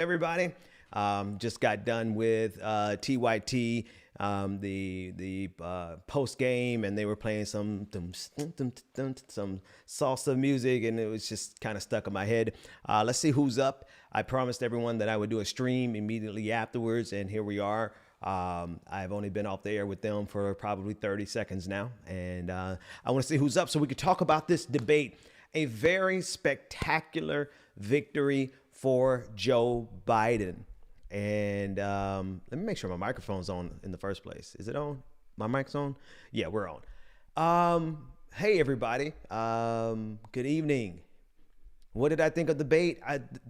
everybody. Just got done with TYT, the post game, and they were playing some salsa music, and it was just kind of stuck in my head. Let's see who's up. I promised everyone that I would do a stream immediately afterwards, and here we are. I've only been off the air with them for probably 30 seconds now, and I want to see who's up so we could talk about this debate. A very spectacular victory for Joe Biden. And let me make sure my microphone's on in the first place. Is it on? My mic's on? Yeah, we're on. Hey, everybody. Good evening. What did I think of the debate?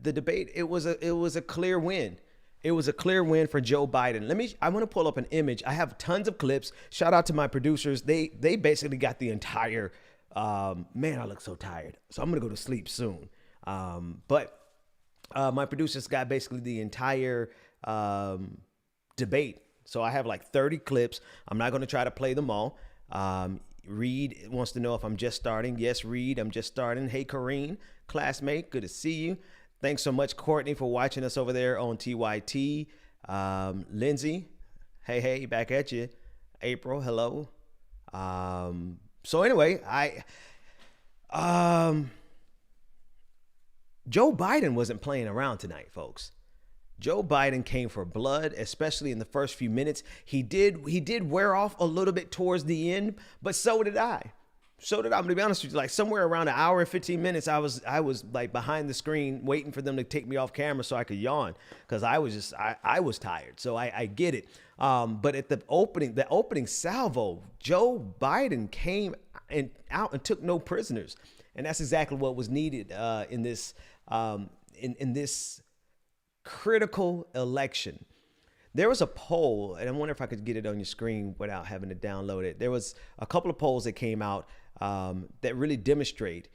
The debate, it was a clear win. It was a clear win for Joe Biden. I want to pull up an image. I have tons of clips. Shout out to my producers. They basically got the entire, man, I look so tired. So I'm going to go to sleep soon. But my producers got basically the entire debate. So I have like 30 clips. I'm not going to try to play them all. Reed wants to know if I'm just starting. Yes, Reed, I'm just starting. Hey, Corrine, classmate, good to see you. Thanks so much, Courtney, for watching us over there on TYT. Lindsay, hey, back at you. April, hello. So anyway, Joe Biden wasn't playing around tonight, folks. Joe Biden came for blood, especially in the first few minutes. He did wear off a little bit towards the end, but so did I. I'm gonna be honest with you, like somewhere around an hour and 15 minutes, I was like behind the screen waiting for them to take me off camera so I could yawn, because I was tired. So I get it. But at the opening salvo, Joe Biden came out and took no prisoners. And that's exactly what was needed in this critical election. There was a poll, and I wonder if I could get it on your screen without having to download it. There was a couple of polls that came out that really demonstrate.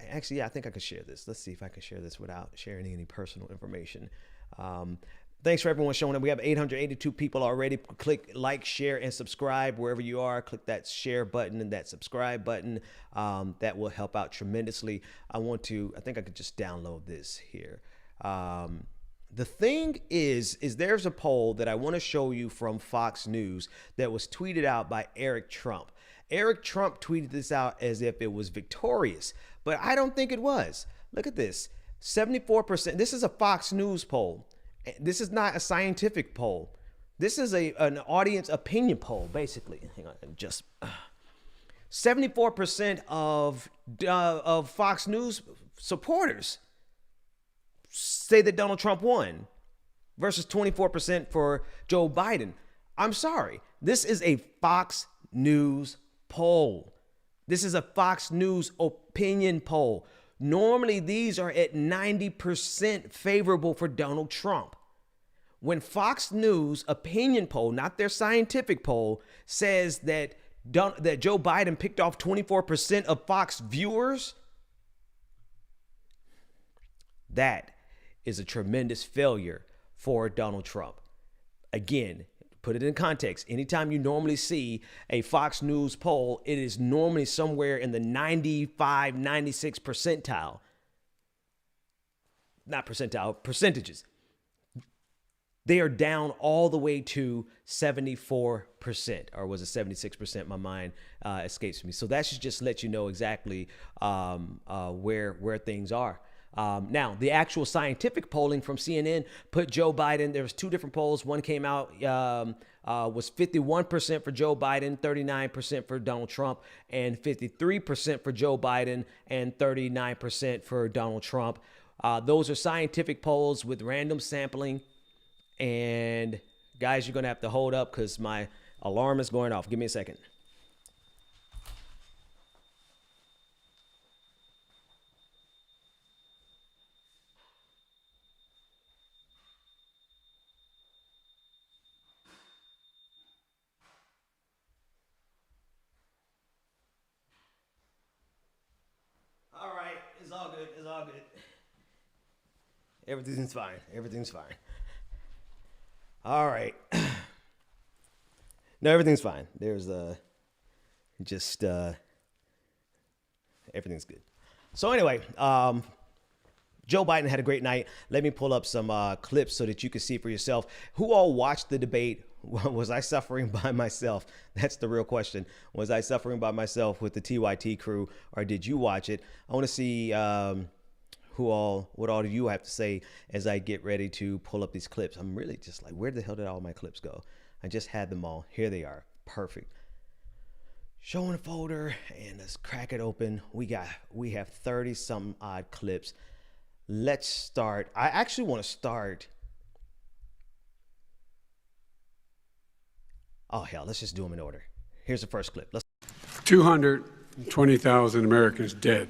Actually, yeah, I think I could share this. Let's see if I can share this without sharing any personal information. Thanks for everyone showing up. We have 882 people already. Click like, share, and subscribe wherever you are. Click that share button and that subscribe button. That will help out tremendously. I think I could just download this here. The thing is there's a poll that I want to show you from Fox News that was tweeted out by Eric Trump. Eric Trump tweeted this out as if it was victorious, but I don't think it was. Look at this. 74%. This is a Fox News poll. This is not a scientific poll. This is an audience opinion poll, basically. Hang on, just 74% of Fox News supporters say that Donald Trump won versus 24% for Joe Biden. I'm sorry. This is a Fox News poll. This is a Fox News opinion poll. Normally, these are at 90% favorable for Donald Trump. When Fox News opinion poll, not their scientific poll, says that Joe Biden picked off 24% of Fox viewers, that is a tremendous failure for Donald Trump. Again, put it in context. Anytime you normally see a Fox News poll, it is normally somewhere in the 95, 96 percentile. Not percentile, percentages. They are down all the way to 74%, or was it 76%? My mind escapes me. So that should just let you know exactly where things are. Now, the actual scientific polling from CNN put Joe Biden, there was two different polls. One came out, was 51% for Joe Biden, 39% for Donald Trump, and 53% for Joe Biden and 39% for Donald Trump. Those are scientific polls with random sampling. And guys, you're going to have to hold up because my alarm is going off. Give me a second. All right, it's all good. It's all good. Everything's fine. Everything's fine. All right. No, everything's fine. There's just everything's good. So anyway, Joe Biden had a great night. Let me pull up some clips so that you can see for yourself. Who all watched the debate? Was I suffering by myself? That's the real question. Was I suffering by myself with the TYT crew, or did you watch it? I want to see what all do you have to say as I get ready to pull up these clips. I'm really just like, where the hell did all my clips go? I just had them all. Here they are. Perfect. Showing a folder, and let's crack it open. We have 30 some odd clips. Let's start. I actually want to start. Oh, hell, let's just do them in order. Here's the first clip. 220,000 Americans dead.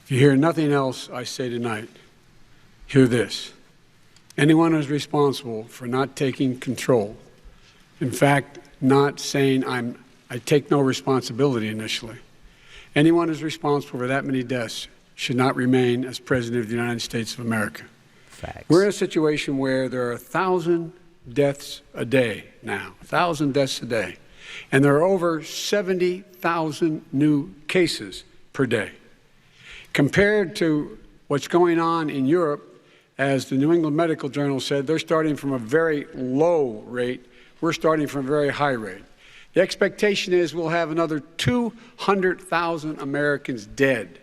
If you hear nothing else I say tonight, hear this. Anyone who's responsible for not taking control, in fact, not saying I take no responsibility initially, anyone who's responsible for that many deaths should not remain as President of the United States of America. Facts. We're in a situation where there are 1,000 deaths a day now, 1,000 deaths a day, and there are over 70,000 new cases per day. Compared to what's going on in Europe, as the New England Medical Journal said, they're starting from a very low rate. We're starting from a very high rate. The expectation is we'll have another 200,000 Americans dead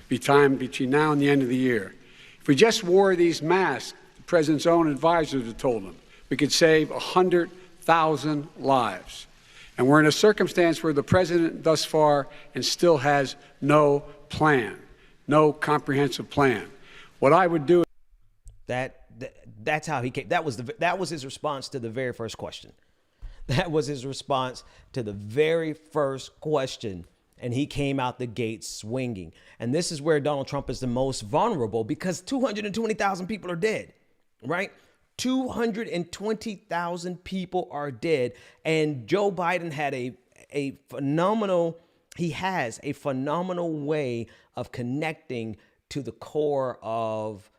between now and the end of the year. If we just wore these masks, the president's own advisors have told him, we could save 100,000 lives. And we're in a circumstance where the president thus far and still has no plan, no comprehensive plan. What I would do. That's how he came. That was his response to the very first question. That was his response to the very first question. And he came out the gate swinging. And this is where Donald Trump is the most vulnerable, because 220,000 people are dead, right? 220,000 people are dead. And Joe Biden had a phenomenal way of connecting to the core of,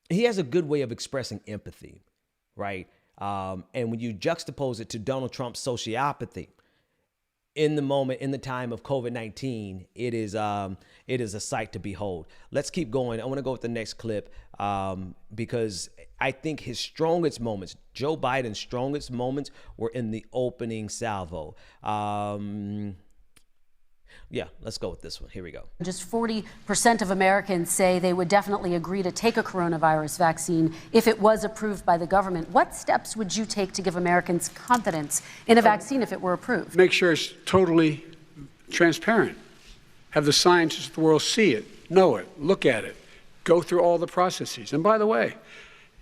he has a good way of expressing empathy, right? And when you juxtapose it to Donald Trump's sociopathy, in the moment, in the time of COVID-19, it is a sight to behold. Let's keep going. I want to go with the next clip because I think his strongest moments, Joe Biden's strongest moments, were in the opening salvo. Yeah, let's go with this one. Here we go. Just 40% of Americans say they would definitely agree to take a coronavirus vaccine if it was approved by the government. What steps would you take to give Americans confidence in a vaccine if it were approved? Make sure it's totally transparent. Have the scientists of the world see it, know it, look at it, go through all the processes. And by the way,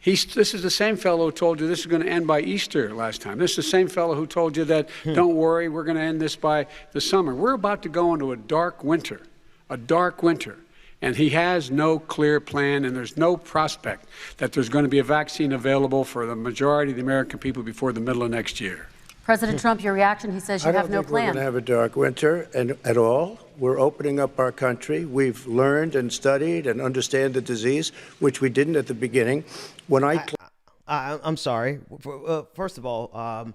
this is the same fellow who told you this is going to end by Easter last time. This is the same fellow who told you that, don't worry, we're going to end this by the summer. We're about to go into a dark winter. And he has no clear plan, and there's no prospect that there's going to be a vaccine available for the majority of the American people before the middle of next year. President Trump, your reaction, he says you have no plan. I don't think we're going to have a dark winter at all. We're opening up our country. We've learned and studied and understand the disease, which we didn't at the beginning. I'm sorry. First of all,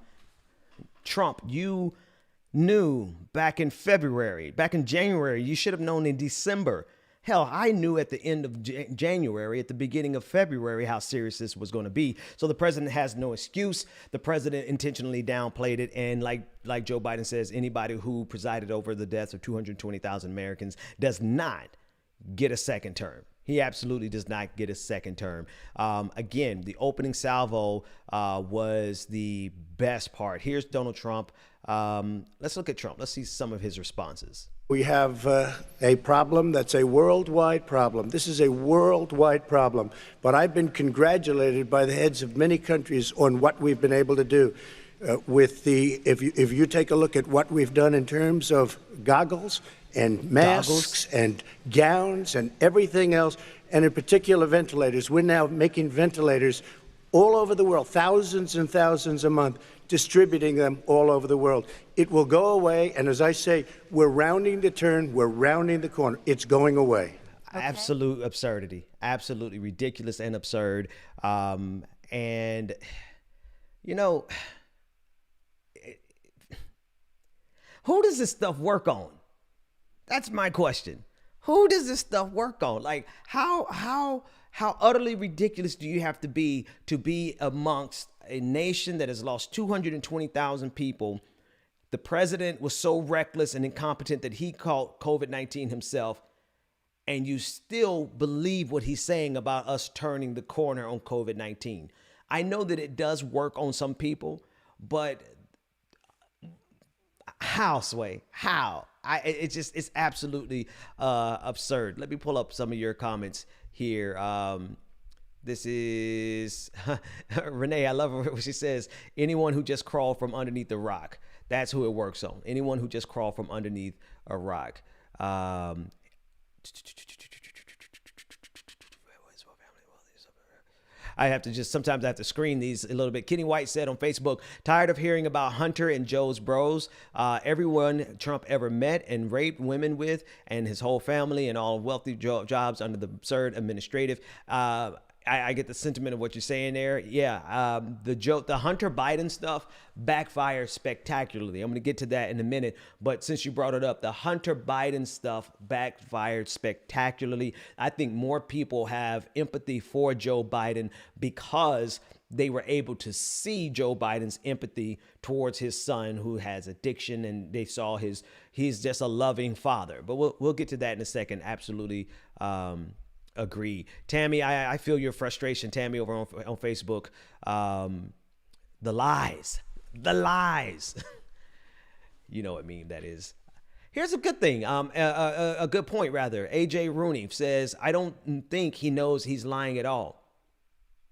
Trump, you knew back in February, back in January, you should have known in December. Hell, I knew at the end of January, at the beginning of February, how serious this was going to be. So the president has no excuse. The president intentionally downplayed it. And like Joe Biden says, anybody who presided over the deaths of 220,000 Americans does not get a second term. He absolutely does not get a second term. Again, the opening salvo was the best part. Here's Donald Trump. Let's look at Trump. Let's see some of his responses. We have a problem that's a worldwide problem. This is a worldwide problem. But I've been congratulated by the heads of many countries on what we've been able to do. If you take a look at what we've done in terms of goggles and masks and gowns and everything else, and in particular ventilators. We're now making ventilators all over the world, thousands and thousands a month, distributing them all over the world. It will go away, and as I say, we're rounding the turn, we're rounding the corner. It's going away. Okay. Absolute absurdity, absolutely ridiculous and absurd. And, you know, who does this stuff work on? That's my question. Who does this stuff work on? Like, how utterly ridiculous do you have to be amongst a nation that has lost 220,000 people? The president was so reckless and incompetent that he caught COVID-19 himself, and you still believe what he's saying about us turning the corner on COVID-19. I know that it does work on some people, but how, Sway? How? It's absolutely absurd. Let me pull up some of your comments here. This is Renee. I love what she says. Anyone who just crawled from underneath the rock. That's who it works on. Anyone who just crawled from underneath a rock. Sometimes I have to screen these a little bit. Kenny White said on Facebook, tired of hearing about Hunter and Joe's bros. Everyone Trump ever met and raped women with, and his whole family and all wealthy jobs under the absurd administrative. I get the sentiment of what you're saying there. Yeah, the Hunter Biden stuff backfired spectacularly. I'm going to get to that in a minute. But since you brought it up, the Hunter Biden stuff backfired spectacularly. I think more people have empathy for Joe Biden because they were able to see Joe Biden's empathy towards his son who has addiction, and they saw he's just a loving father. But we'll get to that in a second. Absolutely. Agree. Tammy, I feel your frustration, Tammy, over on Facebook. The lies. You know what meme that is. Here's a good thing. A good point, rather. AJ Rooney says, I don't think he knows he's lying at all.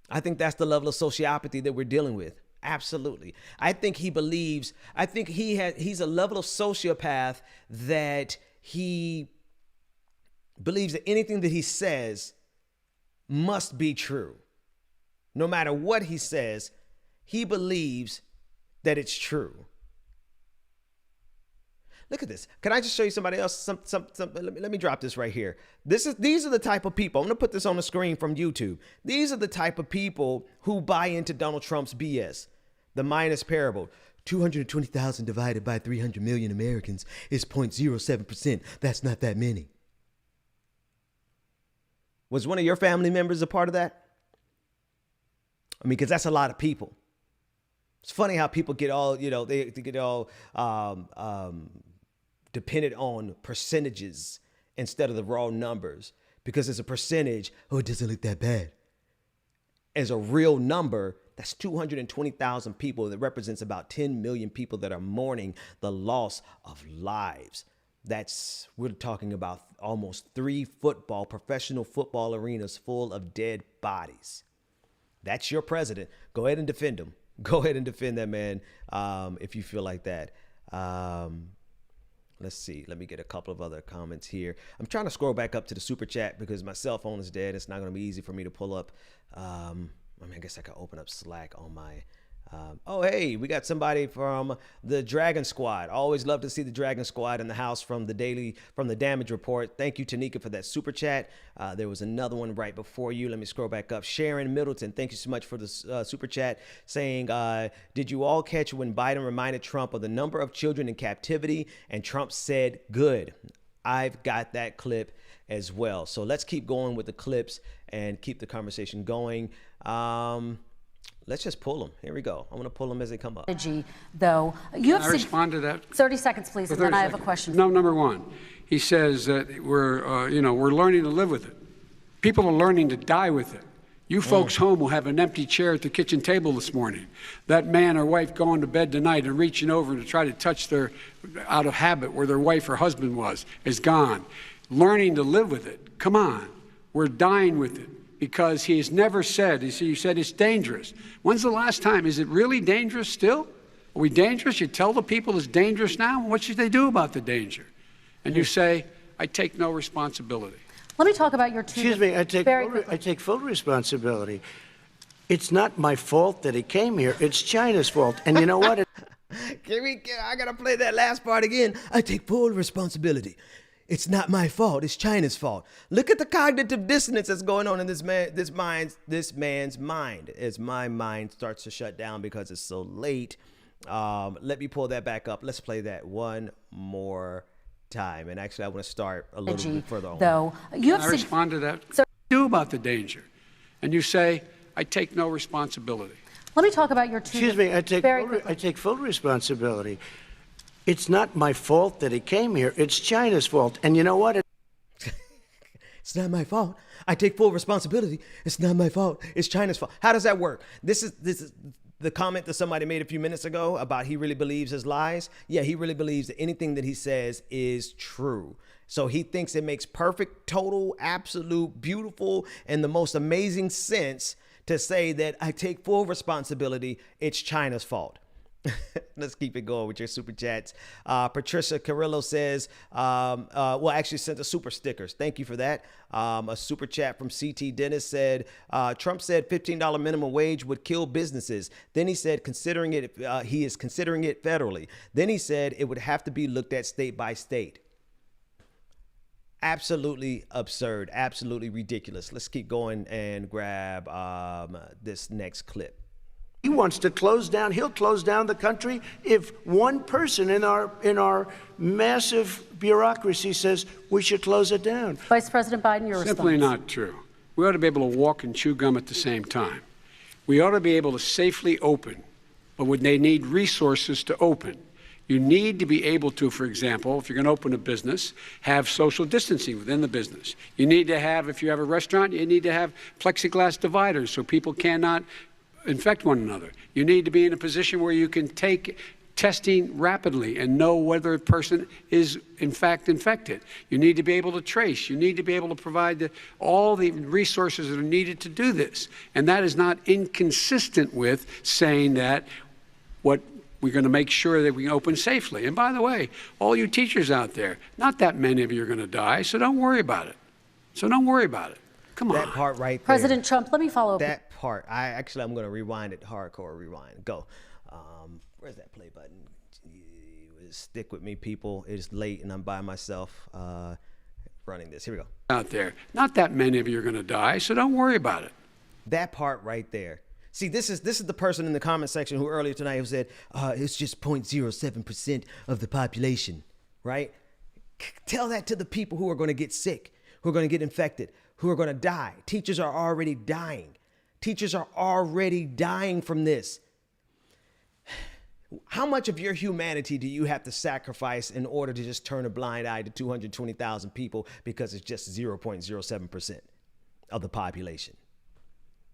I think that's the level of sociopathy that we're dealing with. Absolutely. I think he believes, he's a level of sociopath that he believes that anything that he says must be true. No matter what he says, he believes that it's true. Look at this. Can I just show you somebody else? Let me drop this right here. These are the type of people. I'm going to put this on the screen from YouTube. These are the type of people who buy into Donald Trump's BS. The minus parable. 220,000 divided by 300 million Americans is 0.07%. That's not that many. Was one of your family members a part of that? I mean, because that's a lot of people. It's funny how people get all, they get all dependent on percentages instead of the raw numbers. Because as a percentage, it doesn't look that bad. As a real number, that's 220,000 people. That represents about 10 million people that are mourning the loss of lives. We're talking about almost 3 professional football arenas full of dead bodies. That's your president. Go ahead and defend him. Go ahead and defend that man if you feel like that. Let's see. Let me get a couple of other comments here. I'm trying to scroll back up to the super chat because my cell phone is dead. It's not going to be easy for me to pull up. I guess I could open up Slack on my... hey, we got somebody from the Dragon Squad. Always love to see the Dragon Squad in the house from the damage report. Thank you, Tanika, for that super chat. There was another one right before you. Let me scroll back up. Sharon Middleton, thank you so much for the super chat, saying, did you all catch when Biden reminded Trump of the number of children in captivity? And Trump said, good. I've got that clip as well. So let's keep going with the clips and keep the conversation going. Let's just pull them. Here we go. I'm going to pull them as they come up. Though Can I respond to that? 30 seconds, please, and then I have a question. No, number one, he says that we're learning to live with it. People are learning to die with it. You folks home will have an empty chair at the kitchen table this morning. That man or wife going to bed tonight and reaching over to try to touch out of habit where their wife or husband is gone. Learning to live with it. Come on. We're dying with it. Because he has never said, you said it's dangerous. When's the last time? Is it really dangerous still? Are we dangerous? You tell the people it's dangerous now? What should they do about the danger? And you say, I take no responsibility. Let me talk about your two... Excuse me, I take full responsibility. It's not my fault that he came here. It's China's fault. And you know what? I got to play that last part again. I take full responsibility. It's not my fault. It's China's fault. Look at the cognitive dissonance that's going on in this man's mind as my mind starts to shut down because it's so late. Let me pull that back up. Let's play that one more time. And actually, I want to start a little bit further on. Though you Can I have respond to that? What do you do about the danger? And you say, I take no responsibility. let me talk about your two. Excuse me, I very take full responsibility. It's not my fault that he came here. It's China's fault. And you know what? It's not my fault. I take full responsibility. It's not my fault. It's China's fault. How does that work? This is the comment that somebody made a few minutes ago about he really believes his lies. Yeah, he really believes that anything that he says is true. So he thinks it makes perfect, total, absolute, beautiful, and the most amazing sense to say that I take full responsibility. It's China's fault. Let's keep it going with your super chats. Patricia Carrillo says, well, actually sent us super stickers. Thank you for that. A super chat from CT Dennis said, Trump said $15 minimum wage would kill businesses. Then he said, he is considering it federally. Then he said it would have to be looked at state by state. Absolutely absurd. Absolutely ridiculous. Let's keep going and grab this next clip. He wants to close down. He'll close down the country if one person in our massive bureaucracy says we should close it down. Vice President Biden, your response. Simply not true. We ought to be able to walk and chew gum at the same time. We ought to be able to safely open, but when they need resources to open. You need to be able to, for example, if you're going to open a business, have social distancing within the business. You need to have, if you have a restaurant, you need to have plexiglass dividers so people cannot infect one another. You need to be in a position where you can take testing rapidly and know whether a person is in fact infected. You need to be able to trace. You need to be able to provide all the resources that are needed to do this. And that is not inconsistent with saying that what we're going to make sure that we can open safely. And by the way, all you teachers out there, not that many of you are going to die, so don't worry about it. Come on. That part right there. President Trump, let me follow up. That part. I'm going to rewind it. Hardcore rewind. Go. Where's that play button? Stick with me, people. It is late and I'm by myself running this. Here we go. Out there, not that many of you are going to die, so don't worry about it. That part right there. See, this is the person in the comment section who earlier tonight who said it's just 0.07% of the population, right? Tell that to the people who are going to get sick, who are going to get infected, who are going to die. Teachers are already dying. Teachers are already dying from this. How much of your humanity do you have to sacrifice in order to just turn a blind eye to 220,000 people because it's just 0.07% of the population?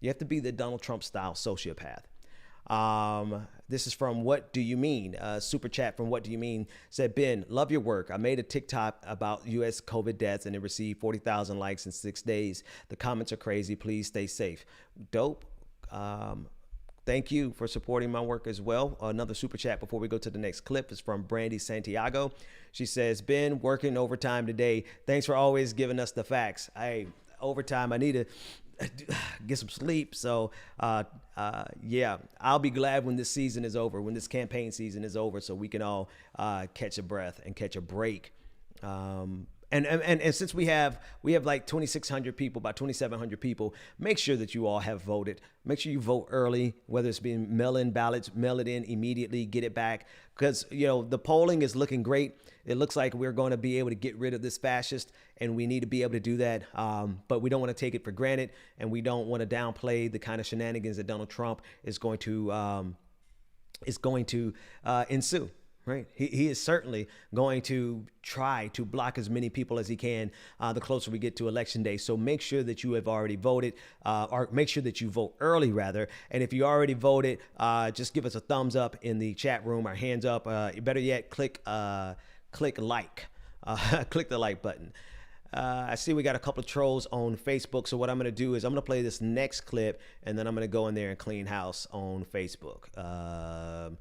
You have to be the Donald Trump style sociopath. This is from What Do You Mean? Super chat from What Do You Mean said, Ben, love your work. I made a TikTok about U.S. COVID deaths and it received 40,000 likes in 6 days. The comments are crazy. Please stay safe. Dope. Thank you for supporting my work as well. Another super chat before we go to the next clip is from Brandy Santiago. She says, Ben, working overtime today. Thanks for always giving us the facts. Overtime, I need to get some sleep. So yeah, I'll be glad when this season is over, when this campaign season is over, so we can all catch a breath and catch a break. And since we have like 2,600 people, about 2,700 people, make sure that you all have voted. Make sure you vote early, whether it's being mail-in ballots, mail it in immediately, get it back. Because, the polling is looking great. It looks like we're going to be able to get rid of this fascist, and we need to be able to do that. But we don't want to take it for granted, and we don't want to downplay the kind of shenanigans that Donald Trump is going to ensue. Right. He is certainly going to try to block as many people as he can the closer we get to Election Day. So make sure that you have already voted, or make sure that you vote early, rather. And if you already voted, just give us a thumbs up in the chat room or hands up. Better yet, click like. Click the like button. I see we got a couple of trolls on Facebook. So what I'm going to do is I'm going to play this next clip, and then I'm going to go in there and clean house on Facebook.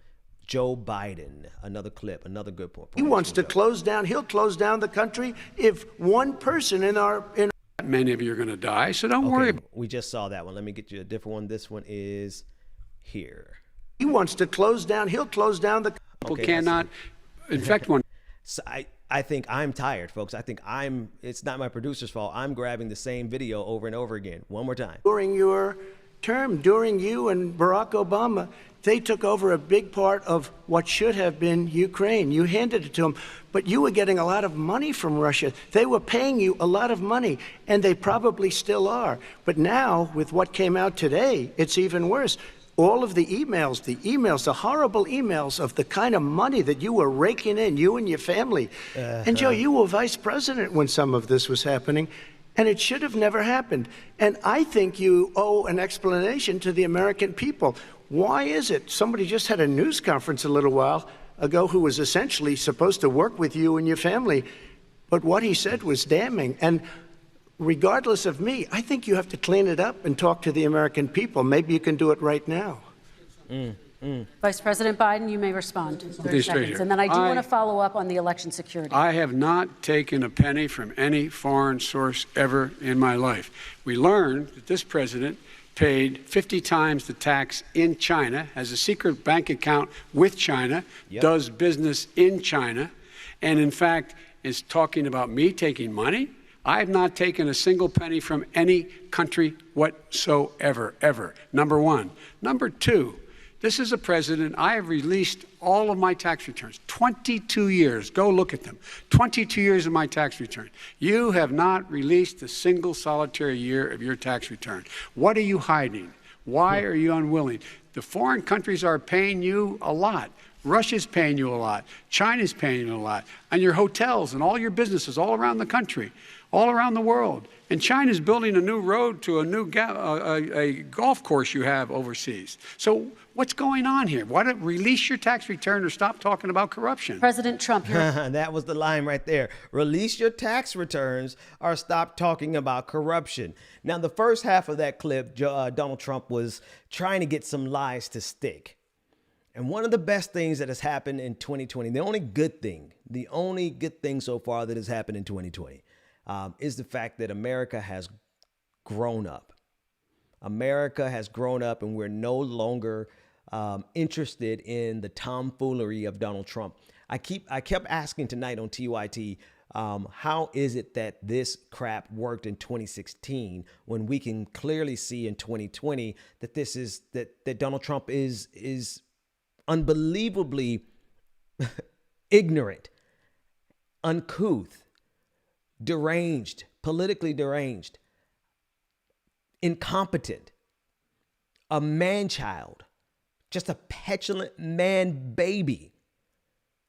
Joe Biden, another clip, another good point. He wants to close down. He'll close down the country if one person in many of you are going to die, so don't worry. We just saw that one. Let me get you a different one. This one is here. He wants to close down. He'll close down the people cannot infect one. So I think I'm tired, folks. I think it's not my producer's fault. I'm grabbing the same video over and over again. One more time. During your term, during you and Barack Obama, They took over a big part of what should have been Ukraine. You handed it to them, but you were getting a lot of money from Russia. They were paying you a lot of money, and they probably still are. But now, with what came out today, it's even worse. All of the emails, the horrible emails of the kind of money that you were raking in, you and your family. And Joe, you were vice president when some of this was happening, and it should have never happened. And I think you owe an explanation to the American people. Why is it? Somebody just had a news conference a little while ago who was essentially supposed to work with you and your family, but what he said was damning. And regardless of me, I think you have to clean it up and talk to the American people. Maybe you can do it right now. Vice President Biden, you may respond. 30 seconds. And then I do want to follow up on the election security. I have not taken a penny from any foreign source ever in my life. We learned that this president paid 50 times the tax in China, has a secret bank account with China, does business in China, and in fact is talking about me taking money. I have not taken a single penny from any country whatsoever, ever. Number one. Number two, this is a president, I have released all of my tax returns, 22 years. Go look at them. 22 years of my tax return. You have not released a single solitary year of your tax return. What are you hiding? Why are you unwilling? The foreign countries are paying you a lot. Russia's paying you a lot. China's paying you a lot. And your hotels and all your businesses all around the country, all around the world. And China's building a new road to a new a golf course you have overseas. So what's going on here? Why don't release your tax return or stop talking about corruption? President Trump, that was the line right there. Release your tax returns or stop talking about corruption. Now, the first half of that clip, Donald Trump was trying to get some lies to stick. And one of the best things that has happened in 2020, the only good thing so far that has happened in 2020, is the fact that America has grown up. America has grown up, and we're no longer interested in the tomfoolery of Donald Trump. I kept asking tonight on TYT, how is it that this crap worked in 2016 when we can clearly see in 2020 that that Donald Trump is unbelievably ignorant, uncouth, deranged, politically deranged, incompetent, a man-child, just a petulant man baby.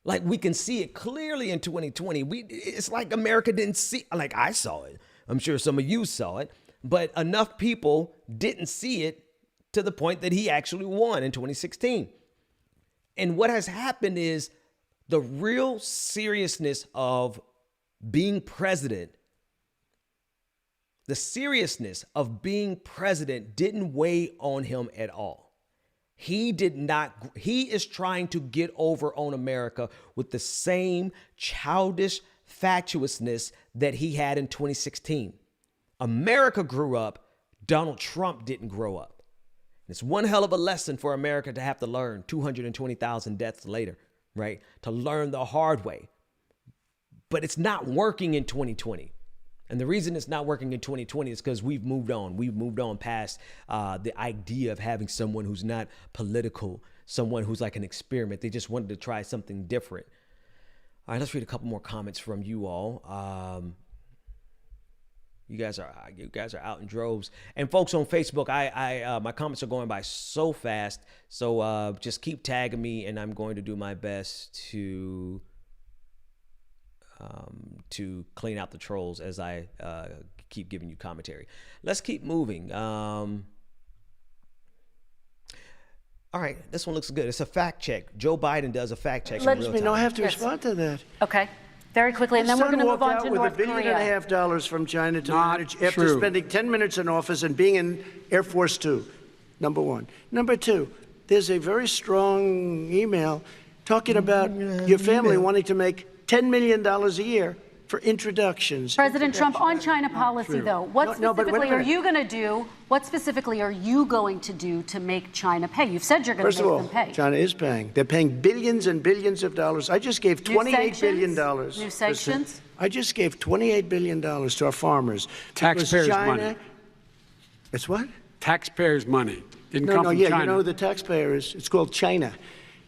Like, we can see it clearly in 2020. It's like America didn't see, like I saw it. I'm sure some of you saw it, but enough people didn't see it to the point that he actually won in 2016. And what has happened is the real seriousness of being president, the seriousness of being president didn't weigh on him at all. He is trying to get over on America with the same childish fatuousness that he had in 2016. America grew up. Donald Trump didn't grow up. It's one hell of a lesson for America to have to learn 220,000 deaths later, right? To learn the hard way. But it's not working in 2020. And the reason it's not working in 2020 is because we've moved on. We've moved on past the idea of having someone who's not political, someone who's like an experiment. They just wanted to try something different. All right, let's read a couple more comments from you all. You guys are out in droves. And folks on Facebook, my comments are going by so fast. So just keep tagging me, and I'm going to do my best to clean out the trolls as I keep giving you commentary. Let's keep moving. All right, this one looks good. It's a fact check. Joe Biden does a fact check. Let me know. I have to respond to that. Okay. Very quickly, and then we're going to move on to North Korea. With $1.5 billion from China to manage after spending 10 minutes in office and being in Air Force Two, number one. Number two, there's a very strong email talking about your family wanting to make $10 million a year for introductions. President Trump, on China policy, though, what specifically are you going to do? What specifically are you going to do to make China pay? You've said you're going to make them pay. First of all, China is paying. They're paying billions and billions of dollars. I just gave $28 billion. New sanctions? I just gave $28 billion to our farmers. Taxpayers' money. It's what? Taxpayers' money. Didn't No, come no, from yeah, China. you know who the taxpayer is? It's called China.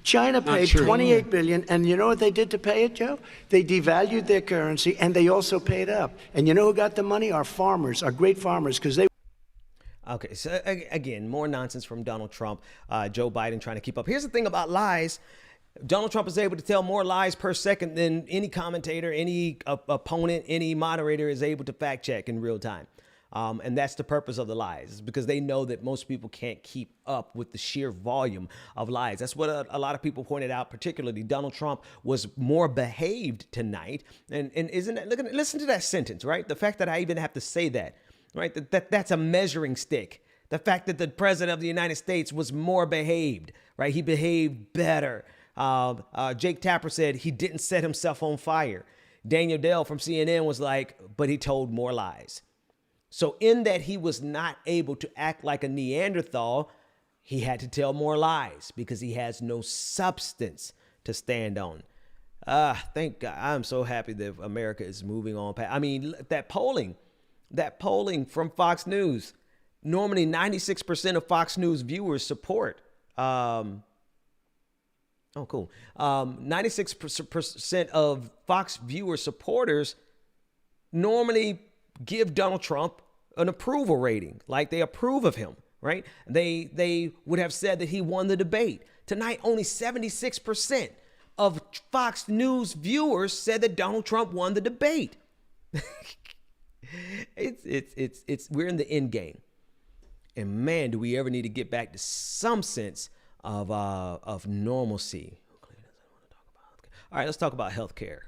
China paid true. $28 billion, and you know what they did to pay it, Joe? They devalued their currency, and they also paid up. And you know who got the money? Our farmers, our great farmers, because they... Okay, so again, more nonsense from Donald Trump. Joe Biden trying to keep up. Here's the thing about lies. Donald Trump is able to tell more lies per second than any commentator, any opponent, any moderator is able to fact check in real time. And that's the purpose of the lies, is because they know that most people can't keep up with the sheer volume of lies. That's what a lot of people pointed out, particularly Donald Trump was more behaved tonight. And isn't that, listen to that sentence, right? The fact that I even have to say that, right? That's a measuring stick. The fact that the president of the United States was more behaved, right? He behaved better. Jake Tapper said he didn't set himself on fire. Daniel Dell from CNN was like, but he told more lies. So in that he was not able to act like a Neanderthal, he had to tell more lies because he has no substance to stand on. Thank God. I'm so happy that America is moving on. I mean, that polling from Fox News, normally 96% of Fox News viewers support. Oh, cool. 96% of Fox viewer supporters normally give Donald Trump an approval rating, like they approve of him, right? They would have said that he won the debate. Tonight, only 76% of Fox News viewers said that Donald Trump won the debate. We're in the end game. And man, do we ever need to get back to some sense of normalcy. All right, let's talk about healthcare.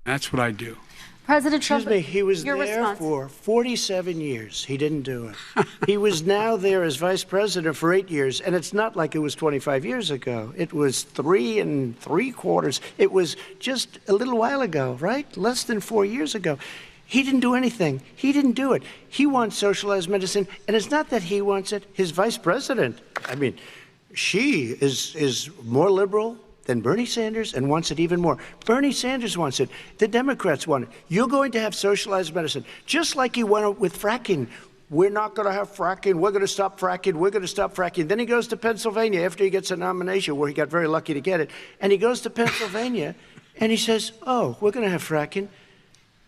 That's what I do. President Trump, Excuse me, he was your there response. for 47 years. He didn't do it. He was now there as vice president for 8 years, and it's not like it was 25 years ago. It was 3 3/4. It was just a little while ago, right? Less than 4 years ago. He didn't do anything. He didn't do it. He wants socialized medicine, and it's not that he wants it. His vice president, I mean, she is more liberal than Bernie Sanders and wants it even more. Bernie Sanders wants it. The Democrats want it. You're going to have socialized medicine, just like he went with fracking. We're not going to have fracking. We're going to stop fracking. We're going to stop fracking. Then he goes to Pennsylvania after he gets a nomination, where he got very lucky to get it. And he goes to Pennsylvania and he says, oh, we're going to have fracking.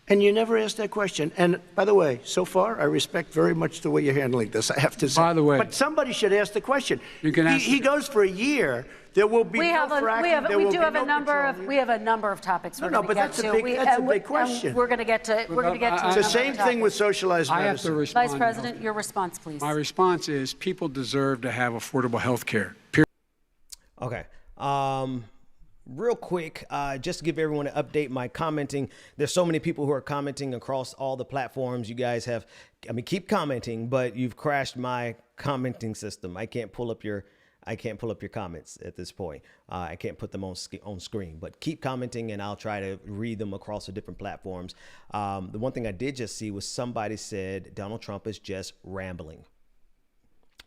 And you never asked that question. And by the way, so far, I respect very much the way you're handling this, I have to say. By the way. But somebody should ask the question. You can ask he goes for a year. There will be no fracking. There will be no petroleum. We have a number of topics we're No, going but to get that's a to. big- that's a big question. We're going to get to. We're going to get to. It's the same thing with socialized I have to medicine. respond. Vice President, your response, please. My response is people deserve to have affordable health care. Okay. Real quick, just to give everyone an update, my commenting, there's so many people who are commenting across all the platforms. You guys have, keep commenting, but you've crashed my commenting system. I can't pull up your comments at this point. I can't put them on screen, but keep commenting and I'll try to read them across the different platforms. The one thing I did just see was somebody said Donald Trump is just rambling.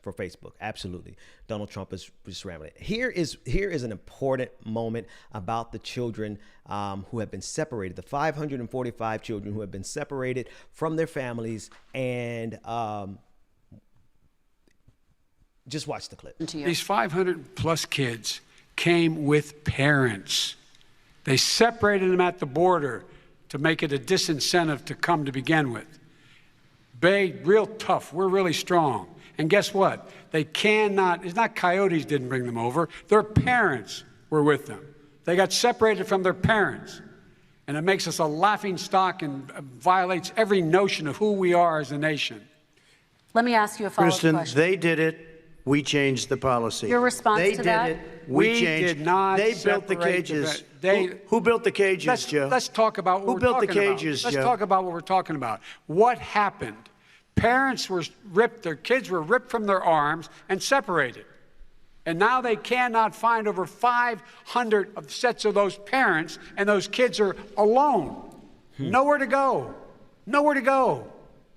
For Facebook. Absolutely. Donald Trump is just rambling. Here is an important moment about the children who have been separated, the 545 children who have been separated from their families, and just watch the clip. These 500 plus kids came with parents. They separated them at the border to make it a disincentive to come to begin with. Real tough. We're really strong. And guess what? They cannot, it's not coyotes didn't bring them over. Their parents were with them. They got separated from their parents. And it makes us a laughing stock and violates every notion of who we are as a nation. Let me ask you a follow-up Kristen, question. they did it. We changed the policy. Your response they to that? They did it. We changed. Did not They built the separate cages. the Who built the cages, Joe? Let's talk about what Who we're built the talking about. cages, Let's Joe? talk about what we're talking about. What happened? Parents were ripped, their kids were ripped from their arms and separated. And now they cannot find over 500 sets of those parents, and those kids are alone. Nowhere to go. Nowhere to go.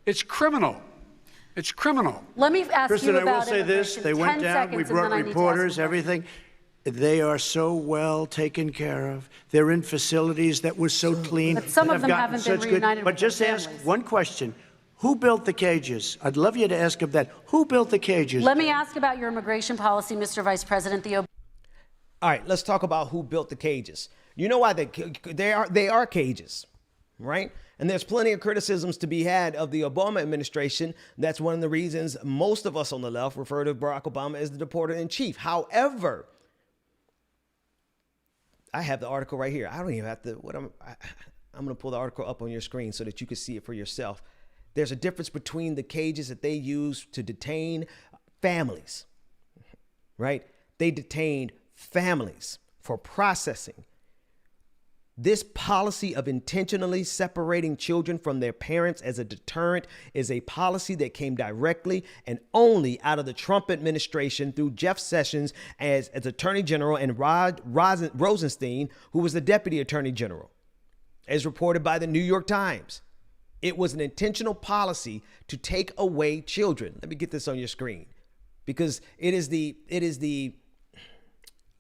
It's criminal. It's criminal. Let me ask Kristen, you I will about say this. immigration. They went 10 down. seconds, We and brought then I need to ask reporters, you a question. everything. They are so well taken care of. They're in facilities that were so clean. But some that of have them gotten haven't been such good- reunited But with their just ask families. one question. Who built the cages? I'd love you to ask him that. Who built the cages? Let me ask about your immigration policy, Mr. Vice President. All right, let's talk about who built the cages. You know why they are cages, right? And there's plenty of criticisms to be had of the Obama administration. That's one of the reasons most of us on the left refer to Barack Obama as the deporter in chief. However, I have the article right here. I don't even have to. I'm going to pull the article up on your screen so that you can see it for yourself. There's a difference between the cages that they use to detain families, right? They detained families for processing. This policy of intentionally separating children from their parents as a deterrent is a policy that came directly and only out of the Trump administration through Jeff Sessions as Attorney General and Rod Rosenstein, who was the Deputy Attorney General, as reported by the New York Times. It was an intentional policy to take away children. Let me get this on your screen because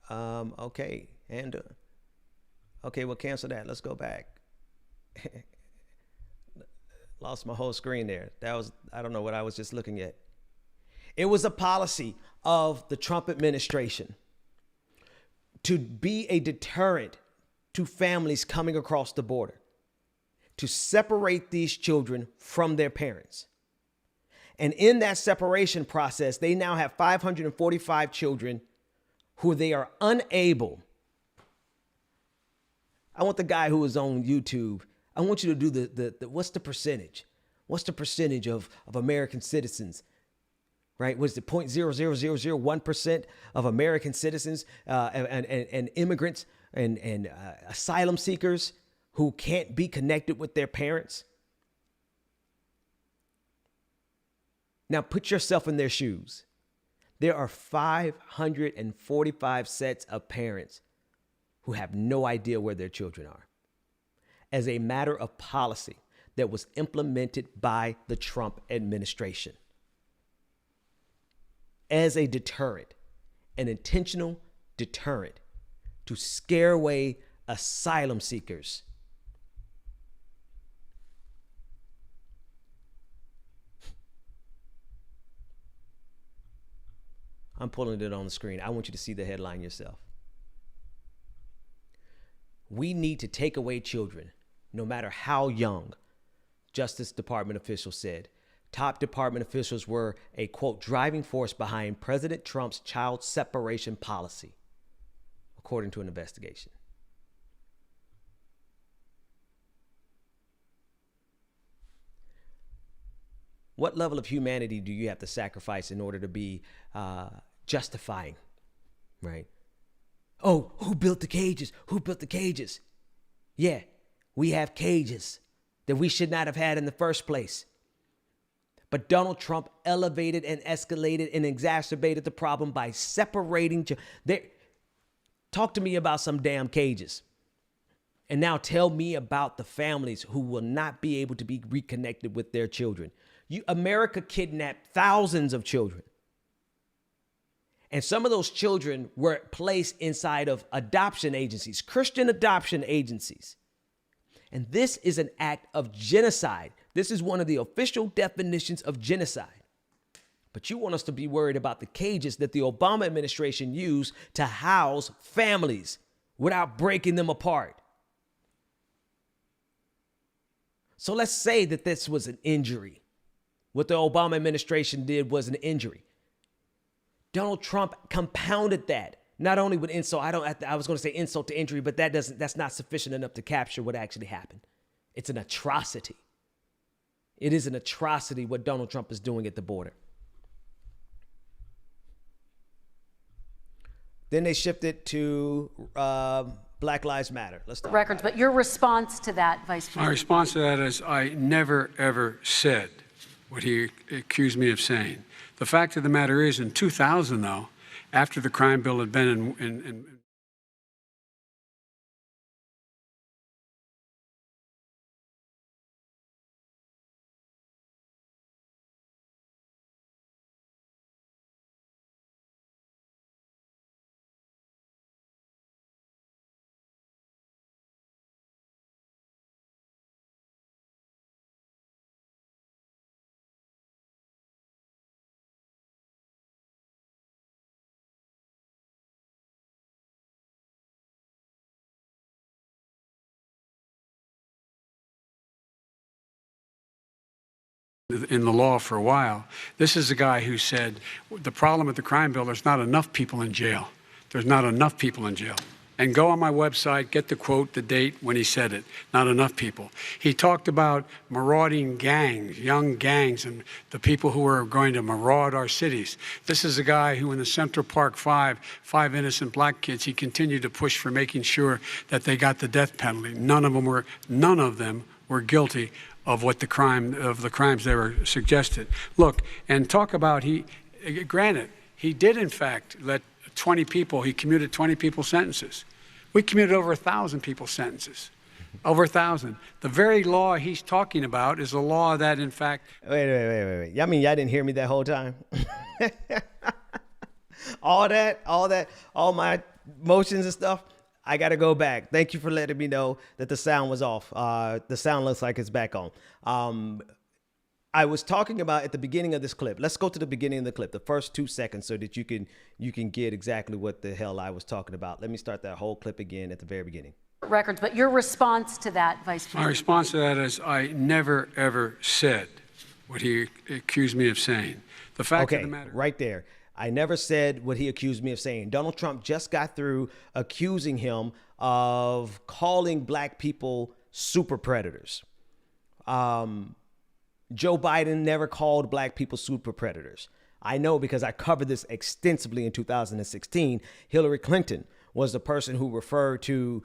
okay. And okay, we'll cancel that. Let's go back. Lost my whole screen there. I don't know what I was just looking at. It was a policy of the Trump administration to be a deterrent to families coming across the border, to separate these children from their parents. And in that separation process, they now have 545 children who they are unable. I want the guy who is on YouTube, I want you to do the what's the percentage? What's the percentage of American citizens, right? Was it 0.00001% of American citizens and immigrants and asylum seekers who can't be connected with their parents? Now put yourself in their shoes. There are 545 sets of parents who have no idea where their children are, as a matter of policy that was implemented by the Trump administration. As a deterrent, an intentional deterrent to scare away asylum seekers. I'm pulling it on the screen. I want you to see the headline yourself. We need to take away children, no matter how young, Justice Department officials said. Top department officials were a, quote, driving force behind President Trump's child separation policy, according to an investigation. What level of humanity do you have to sacrifice in order to be justifying, right? Oh, who built the cages? Who built the cages? Yeah, we have cages that we should not have had in the first place. But Donald Trump elevated and escalated and exacerbated the problem by separating. Talk to me about some damn cages. And now tell me about the families who will not be able to be reconnected with their children. America kidnapped thousands of children. And some of those children were placed inside of adoption agencies, Christian adoption agencies. And this is an act of genocide. This is one of the official definitions of genocide. But you want us to be worried about the cages that the Obama administration used to house families without breaking them apart. So let's say that this was an injury. What the Obama administration did was an injury. Donald Trump compounded that, not only with insult. I was going to say insult to injury, but that's not sufficient enough to capture what actually happened. It's an atrocity. It is an atrocity what Donald Trump is doing at the border. Then they shifted to Black Lives Matter. Let's talk records, but your response to that, Vice President? My response to that is I never, ever said what he accused me of saying. The fact of the matter is, in 2000, though, after the crime bill had been in in the law for a while. This is a guy who said the problem with the crime bill, there's not enough people in jail. There's not enough people in jail. And go on my website, get the quote, the date when he said it. Not enough people. He talked about marauding gangs, young gangs, and the people who are going to maraud our cities. This is a guy who in the Central Park five innocent black kids, he continued to push for making sure that they got the death penalty. None of them were guilty of the crimes they were suggested. Look, and talk about granted, he did in fact let 20 people, he commuted 20 people's sentences. We commuted over 1,000 people's sentences. Over 1,000. The very law he's talking about is a law that in fact... Wait. Y'all mean y'all didn't hear me that whole time? all my motions and stuff, I got to go back. Thank you for letting me know that the sound was off. The sound looks like it's back on. I was talking about at the beginning of this clip. Let's go to the beginning of the clip, the first 2 seconds, so that you can get exactly what the hell I was talking about. Let me start that whole clip again at the very beginning. Records, but your response to that, Vice President? My response to that is I never, ever said what he accused me of saying. The fact of the matter... right there. I never said what he accused me of saying. Donald Trump just got through accusing him of calling black people super predators. Joe Biden never called black people super predators. I know because I covered this extensively in 2016. Hillary Clinton was the person who referred to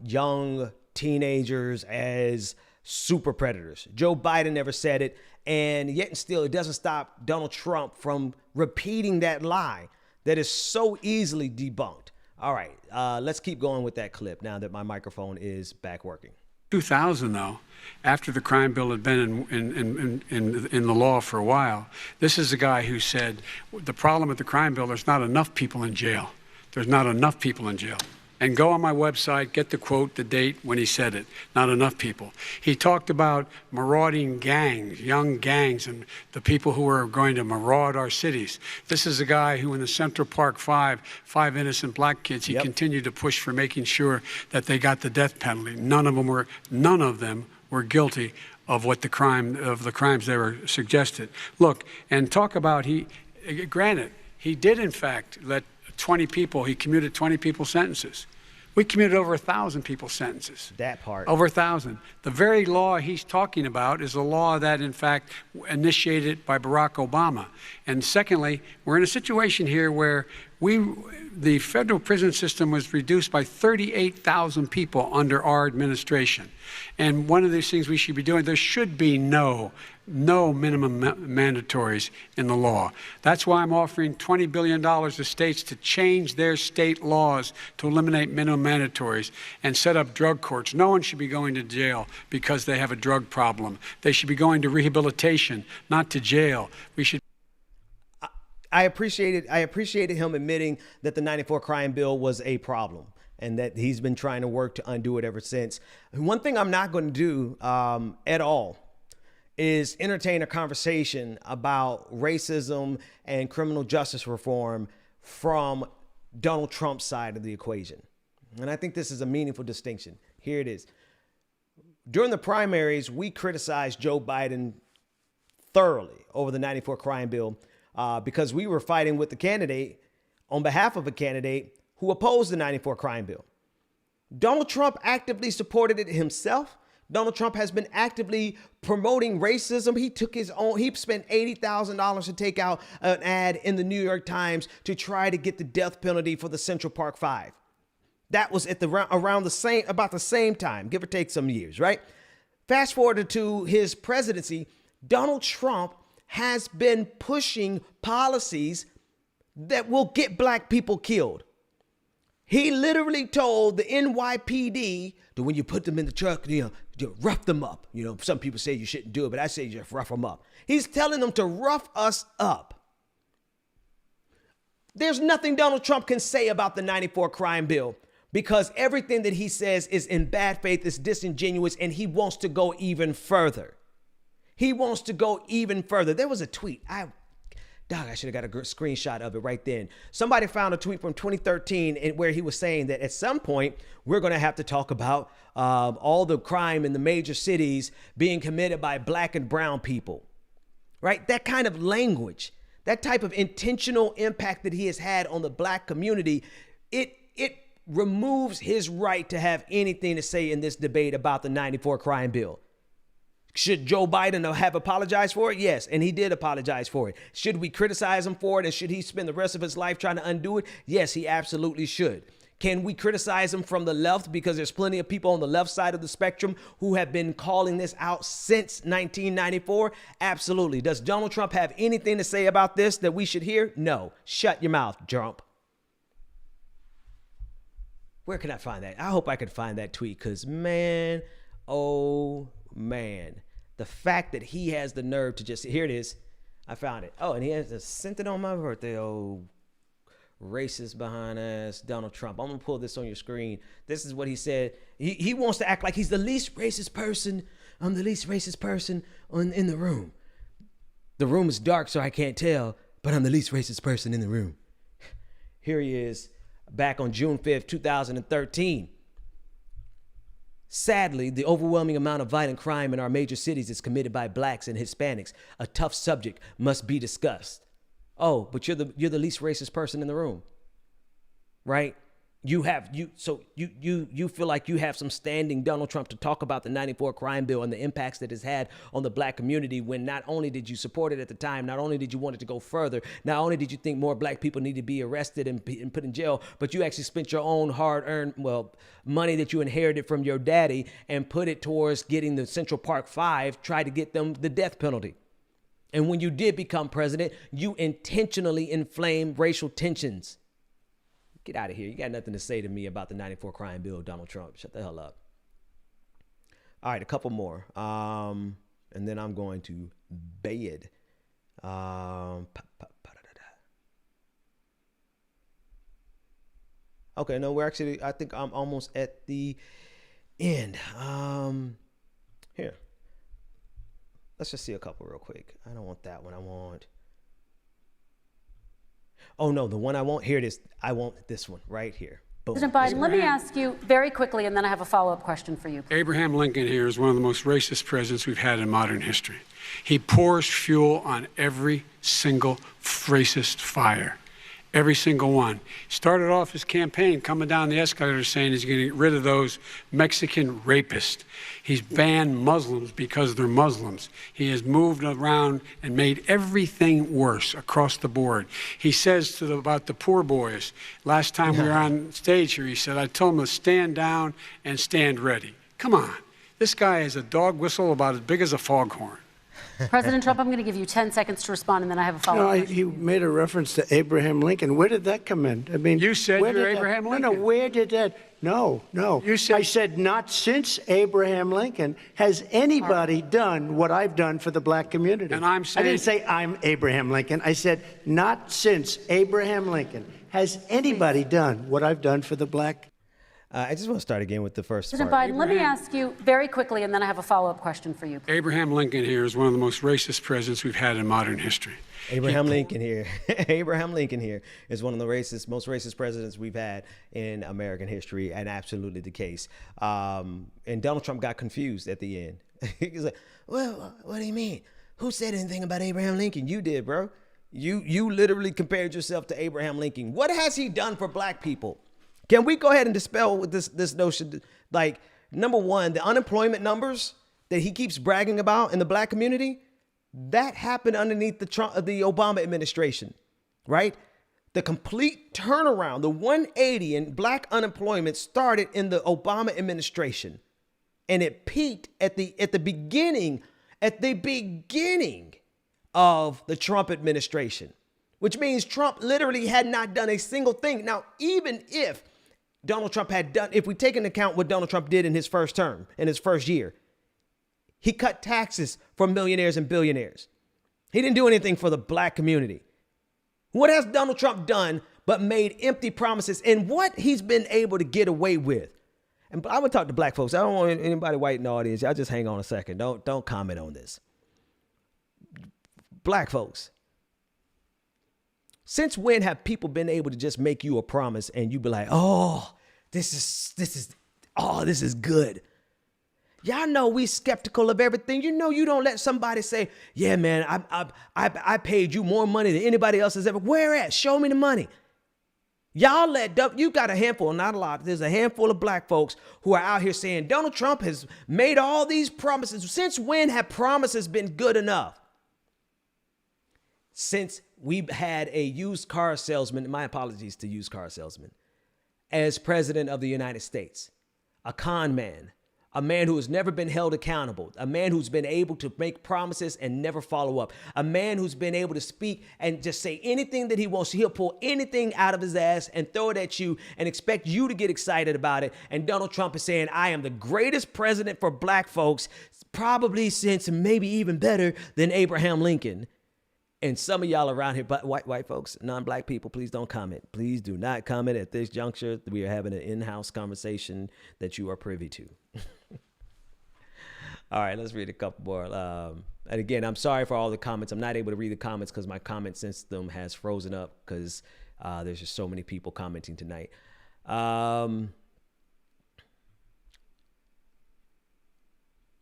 young teenagers as super predators. Joe Biden never said it, and yet and still it doesn't stop Donald Trump from repeating that lie that is so easily debunked. All right, let's keep going with that clip now that my microphone is back working. 2000, though, after the crime bill had been in the law for a while, this is a guy who said the problem with the crime bill, there's not enough people in jail. There's not enough people in jail. And go on my website, get the quote, the date when he said it. Not enough people. He talked about marauding gangs, young gangs, and the people who are going to maraud our cities. This is a guy who in the Central Park five innocent black kids, he continued to push for making sure that they got the death penalty. None of them were guilty of the crimes they were suggested. Look, and talk about granted, he did in fact let 20 people, he commuted 20 people's sentences. We commuted over 1,000 people's sentences. That part. Over 1,000. The very law he's talking about is a law that, in fact, initiated by Barack Obama. And secondly, we're in a situation here where the federal prison system was reduced by 38,000 people under our administration. And one of these things we should be doing, there should be no minimum mandatories in the law. That's why I'm offering $20 billion to states to change their state laws to eliminate minimum mandatories and set up drug courts. No one should be going to jail because they have a drug problem. They should be going to rehabilitation, not to jail. We should. I appreciated him admitting that the 94 crime bill was a problem and that he's been trying to work to undo it ever since. One thing I'm not going to do at all is entertain a conversation about racism and criminal justice reform from Donald Trump's side of the equation. And I think this is a meaningful distinction. Here it is. During the primaries, we criticized Joe Biden thoroughly over the 94 crime bill because we were fighting with the candidate on behalf of a candidate who opposed the 94 crime bill. Donald Trump actively supported it himself. Donald Trump has been actively promoting racism. He spent $80,000 to take out an ad in the New York Times to try to get the death penalty for the Central Park Five. That was at about the same time, give or take some years, right? Fast forward to his presidency, Donald Trump has been pushing policies that will get black people killed. He literally told the NYPD that when you put them in the truck, you rough them up. Some people say you shouldn't do it, but I say you just rough them up. He's telling them to rough us up. There's nothing Donald Trump can say about the 94 crime bill because everything that he says is in bad faith, is disingenuous, and he wants to go even further. He wants to go even further. There was a tweet. I should have got a screenshot of it right then. Somebody found a tweet from 2013 where he was saying that at some point, we're going to have to talk about all the crime in the major cities being committed by black and brown people. right? That kind of language, that type of intentional impact that he has had on the black community, it removes his right to have anything to say in this debate about the 94 crime bill. Should Joe Biden have apologized for it? Yes, and he did apologize for it. Should we criticize him for it, and should he spend the rest of his life trying to undo it? Yes, he absolutely should. Can we criticize him from the left? Because there's plenty of people on the left side of the spectrum who have been calling this out since 1994. Absolutely. Does Donald Trump have anything to say about this that we should hear? No. Shut your mouth, Trump. Where can I find that? I hope I could find that tweet, because man, oh man, the fact that he has the nerve to just, here it is. I found it. Oh, and he has sent it on my birthday. Oh, racist behind ass Donald Trump. I'm gonna pull this on your screen. This is what he said. He wants to act like he's the least racist person. I'm the least racist person in the room. The room is dark, so I can't tell, but I'm the least racist person in the room. Here he is back on June 5th, 2013. Sadly, the overwhelming amount of violent crime in our major cities is committed by blacks and Hispanics. A tough subject must be discussed. Oh, but you're the least racist person in the room, right? You feel like you have some standing, Donald Trump, to talk about the 94 crime bill and the impacts that it's had on the black community, when not only did you support it at the time, not only did you want it to go further, not only did you think more black people need to be arrested and put in jail, but you actually spent your own hard-earned, money that you inherited from your daddy and put it towards getting the Central Park Five, try to get them the death penalty. And when you did become president, you intentionally inflamed racial tensions. Get out of here. You got nothing to say to me about the 94 crime bill, Donald Trump. Shut the hell up. All right, a couple more. And then I'm going to bed. Okay, no, I think I'm almost at the end. Here. Let's just see a couple real quick. I don't want that one. Oh, no, the one I want, here it is. I want this one right here. Boom. President Biden, let me ask you very quickly, and then I have a follow-up question for you. Abraham Lincoln here is one of the most racist presidents we've had in modern history. He pours fuel on every single racist fire. Every single one. Started off his campaign coming down the escalator saying he's going to get rid of those Mexican rapists. He's banned Muslims because they're Muslims. He has moved around and made everything worse across the board. He says about the poor boys, last time we were on stage here, he said, I told them to stand down and stand ready. Come on. This guy has a dog whistle about as big as a foghorn. President Trump, I'm going to give you 10 seconds to respond, and then I have a follow-up. He made a reference to Abraham Lincoln. Where did that come in? I mean, you said you're Abraham Lincoln. No, where did that? No. You said, I said not since Abraham Lincoln has anybody done what I've done for the black community. And I'm saying, I didn't say I'm Abraham Lincoln. I said not since Abraham Lincoln has anybody done what I've done for the black. I just want to start again with the first President part. Biden, let me ask you very quickly, and then I have a follow-up question for you. Abraham Lincoln here is one of the most racist presidents we've had in modern history. Abraham Lincoln here. Abraham Lincoln here is one of the most racist presidents we've had in American history, and absolutely the case. And Donald Trump got confused at the end. He's like, well, what do you mean? Who said anything about Abraham Lincoln? You did, bro. You literally compared yourself to Abraham Lincoln. What has he done for black people? Can we go ahead and dispel with this notion? Like, number one, the unemployment numbers that he keeps bragging about in the black community, that happened underneath the Obama administration, right? The complete turnaround, the 180 in black unemployment started in the Obama administration, and it peaked at the beginning of the Trump administration, which means Trump literally had not done a single thing. Now, even if Donald Trump had done, if we take into account what Donald Trump did in his first term, in his first year, he cut taxes for millionaires and billionaires. He didn't do anything for the black community. What has Donald Trump done but made empty promises, and what he's been able to get away with? And I would talk to black folks. I don't want anybody white in the audience. Y'all just hang on a second. Don't comment on this. Black folks, since when have people been able to just make you a promise and you be like, oh, this is good. Y'all know we skeptical of everything. You know, you don't let somebody say, yeah, man, I paid you more money than anybody else has ever. Where at? Show me the money. Y'all you got a handful, not a lot. There's a handful of black folks who are out here saying Donald Trump has made all these promises. Since when have promises been good enough? Since we've had a used car salesman, my apologies to used car salesman, as president of the United States, a con man, a man who has never been held accountable, a man who's been able to make promises and never follow up, a man who's been able to speak and just say anything that he wants. He'll pull anything out of his ass and throw it at you and expect you to get excited about it. And Donald Trump is saying, I am the greatest president for black folks, probably since maybe even better than Abraham Lincoln. And some of y'all around here, but white folks, non-black people, please don't comment. Please do not comment at this juncture. We are having an in-house conversation that you are privy to. All right, let's read a couple more. And again, I'm sorry for all the comments. I'm not able to read the comments because my comment system has frozen up because there's just so many people commenting tonight.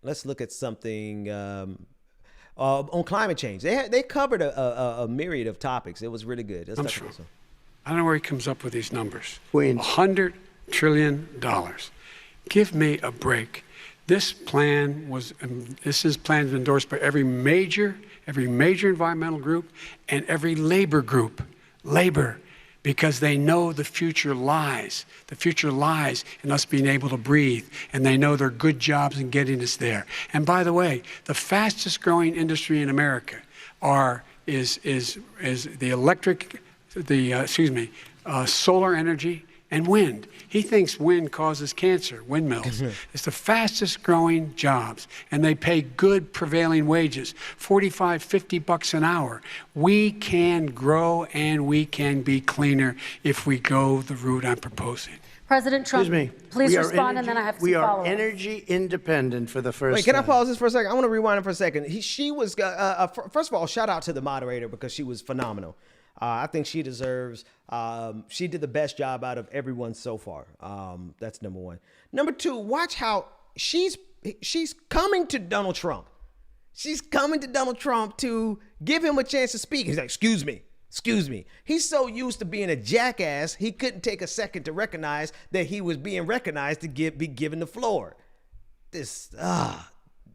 Let's look at something on climate change. They covered a myriad of topics. It was really good. I'm sure. I don't know where he comes up with these numbers. Queens. $100 trillion. Give me a break. This plan plans endorsed by every major environmental group and every labor group. Labor, because they know the future lies. The future lies in us being able to breathe, and they know there are good jobs in getting us there. And by the way, the fastest growing industry in America is solar energy and wind. He thinks wind causes cancer, windmills. It's the fastest growing jobs, and they pay good prevailing wages, $45, $50 an hour. We can grow and we can be cleaner if we go the route I'm proposing. President Trump, please respond, and then I have some follow-up. We are energy independent for the first time. Wait, can I time. pause this for a second? I want to rewind it for a second. She was, first of all, shout out to the moderator because she was phenomenal. I think she deserves, she did the best job out of everyone so far. That's number one. Number two, watch how she's coming to Donald Trump. She's coming to Donald Trump to give him a chance to speak. He's like, excuse me. He's so used to being a jackass, he couldn't take a second to recognize that he was being recognized to be given the floor.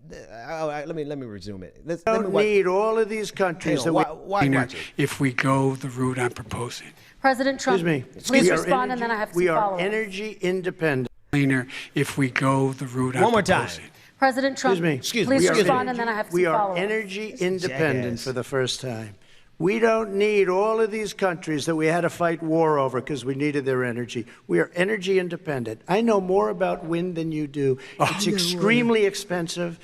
Let me resume it. We don't need all of these countries. Watch it. If we go the route I'm proposing. President Trump, please respond, and then I have some follow-up. We are energy independent. Cleaner if we go the route I'm proposing. One more time. President Trump, please respond, and then I have some follow-up. We are energy independent for the first time. We don't need all of these countries that we had to fight war over because we needed their energy. We are energy independent. I know more about wind than you do. It's extremely expensive,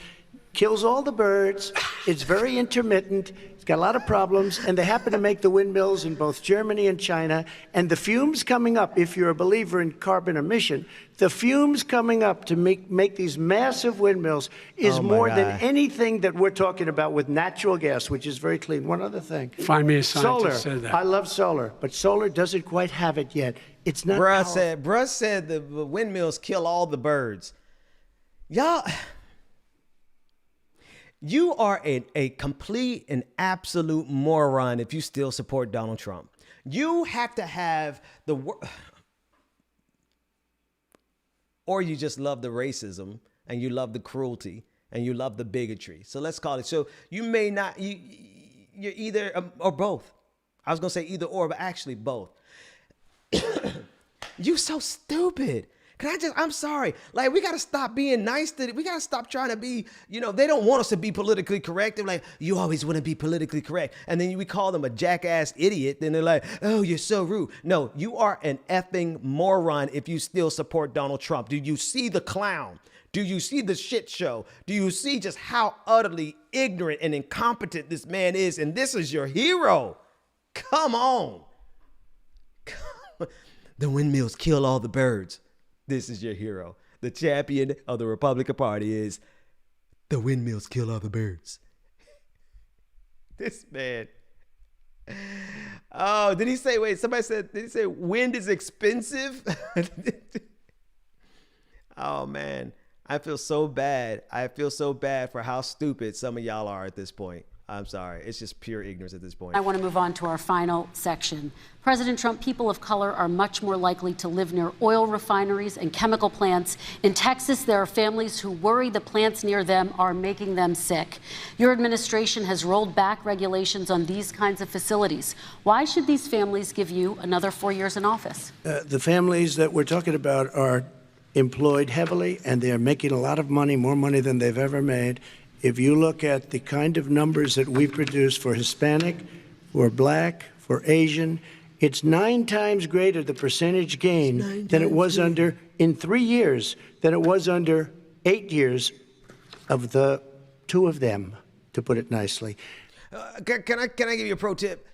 kills all the birds. It's very intermittent. It's got a lot of problems. And they happen to make the windmills in both Germany and China. And the fumes coming up, if you're a believer in carbon emission, the fumes coming up to make these massive windmills is more than anything that we're talking about with natural gas, which is very clean. One other thing. Find me a scientist who said that. I love solar, but solar doesn't quite have it yet. It's not. Bruh said the windmills kill all the birds. Y'all, you are a complete and absolute moron if you still support Donald Trump. You have to have or you just love the racism and you love the cruelty and you love the bigotry. So let's call it. So you may not, you're either or both. I was going to say either or, but actually both. You so stupid. I'm sorry. Like, we got to stop being nice we got to stop trying to be, they don't want us to be politically correct. They're like, you always want to be politically correct. And then we call them a jackass idiot. Then they're like, oh, you're so rude. No, you are an effing moron if you still support Donald Trump. Do you see the clown? Do you see the shit show? Do you see just how utterly ignorant and incompetent this man is? And this is your hero. Come on. The windmills kill all the birds. This is your hero. The champion of the Republican Party is the windmills kill all the birds. This man. Oh, did he say, wait, did he say wind is expensive? Oh, man. I feel so bad. I feel so bad for how stupid some of y'all are at this point. I'm sorry. It's just pure ignorance at this point. I want to move on to our final section. President Trump, people of color are much more likely to live near oil refineries and chemical plants. In Texas, there are families who worry the plants near them are making them sick. Your administration has rolled back regulations on these kinds of facilities. Why should these families give you another 4 years in office? The families that we're talking about are employed heavily, and they're making a lot of money, more money than they've ever made. If you look at the kind of numbers that we produce for Hispanic, for Black, for Asian, it's 9 times greater, the percentage gain, than it was in 3 years, than it was under 8 years of the 2 of them, to put it nicely. Can I give you a pro tip?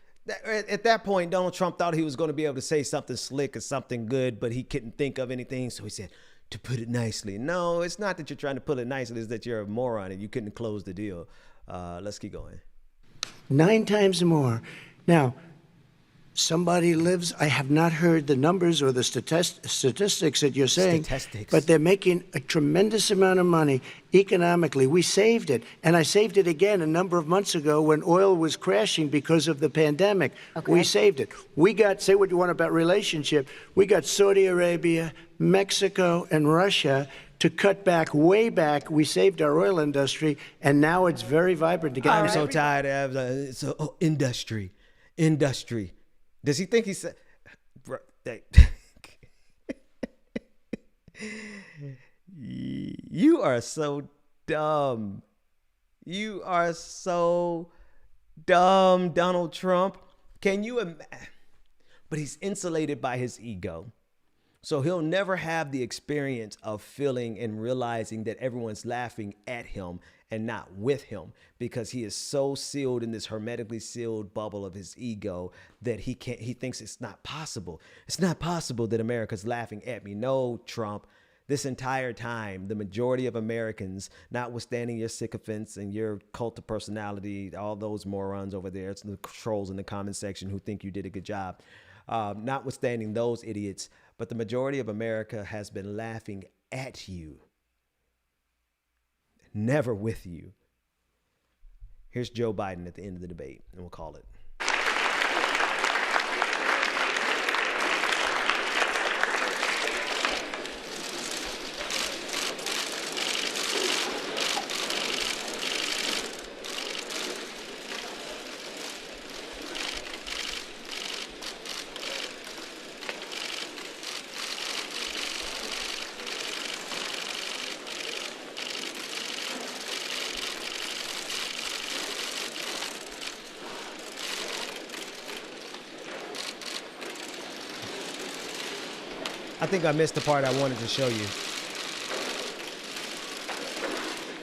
At that point, Donald Trump thought he was going to be able to say something slick or something good, but he couldn't think of anything, so he said, to put it nicely. No, it's not that you're trying to put it nicely, it's that you're a moron and you couldn't close the deal. Let's keep going. 9 times more. Now, somebody lives, I have not heard the numbers or the statistics that you're saying, but they're making a tremendous amount of money economically. We saved it, and I saved it again a number of months ago when oil was crashing because of the pandemic. Okay. We saved it. We got, say what you want about relationship, we got Saudi Arabia, Mexico, and Russia to cut back, way back. We saved our oil industry, and now it's very vibrant again. I'm so tired of industry. Does he think he said? You are so dumb. You are so dumb, Donald Trump. Can you imagine? But he's insulated by his ego. So he'll never have the experience of feeling and realizing that everyone's laughing at him and not with him, because he is so sealed in this hermetically sealed bubble of his ego that he thinks it's not possible. It's not possible that America's laughing at me. No, Trump. This entire time, the majority of Americans, notwithstanding your sycophants and your cult of personality, all those morons over there, it's the trolls in the comment section who think you did a good job, notwithstanding those idiots, but the majority of America has been laughing at you, never with you. Here's Joe Biden at the end of the debate, and we'll call it. I think I missed the part I wanted to show you.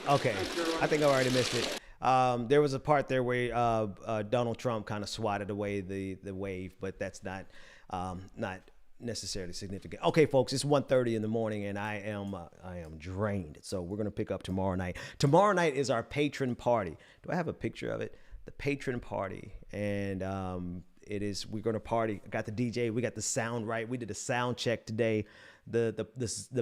Okay, I think I already missed it. There was a part there where Donald Trump kind of swatted away the wave, but that's not necessarily significant. Okay, folks, it's 1:30 in the morning, and I am drained. So we're gonna pick up tomorrow night. Tomorrow night is our patron party. Do I have a picture of it? The patron party, and we're going to party. I got the DJ. We got the sound right. We did a sound check today. The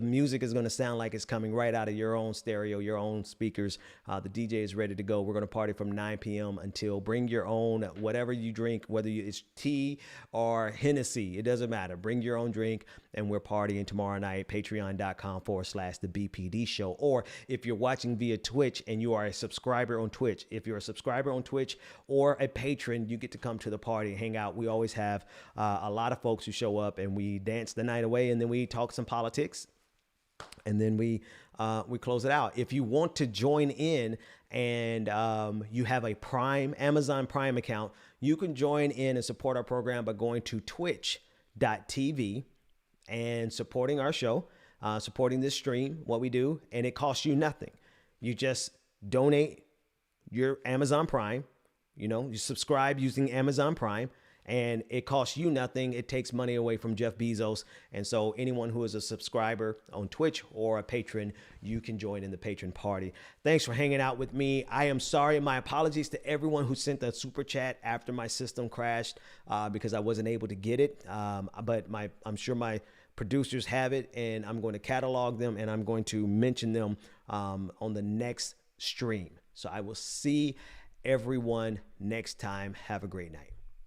music is going to sound like it's coming right out of your own stereo, your own speakers. The DJ is ready to go. We're going to party from 9 p.m. until bring your own, whatever you drink, whether it's tea or Hennessy. It doesn't matter. Bring your own drink, and we're partying tomorrow night, patreon.com/the BPD show. Or if you're watching via Twitch and you are a subscriber on Twitch, if you're a subscriber on Twitch or a patron, you get to come to the party and hang out. We always have a lot of folks who show up, and we dance the night away, and then we talk some politics, and then we close it out. If you want to join in and you have a Amazon Prime account, you can join in and support our program by going to twitch.tv and supporting our show, supporting this stream, what we do, and it costs you nothing. You just donate your Amazon Prime, you subscribe using Amazon Prime, and it costs you nothing. It takes money away from Jeff Bezos. And so anyone who is a subscriber on Twitch or a patron, you can join in the patron party. Thanks for hanging out with me. I am sorry. My apologies to everyone who sent a super chat after my system crashed because I wasn't able to get it. But I'm sure my producers have it, and I'm going to catalog them, and I'm going to mention them on the next stream. So I will see everyone next time. Have a great night.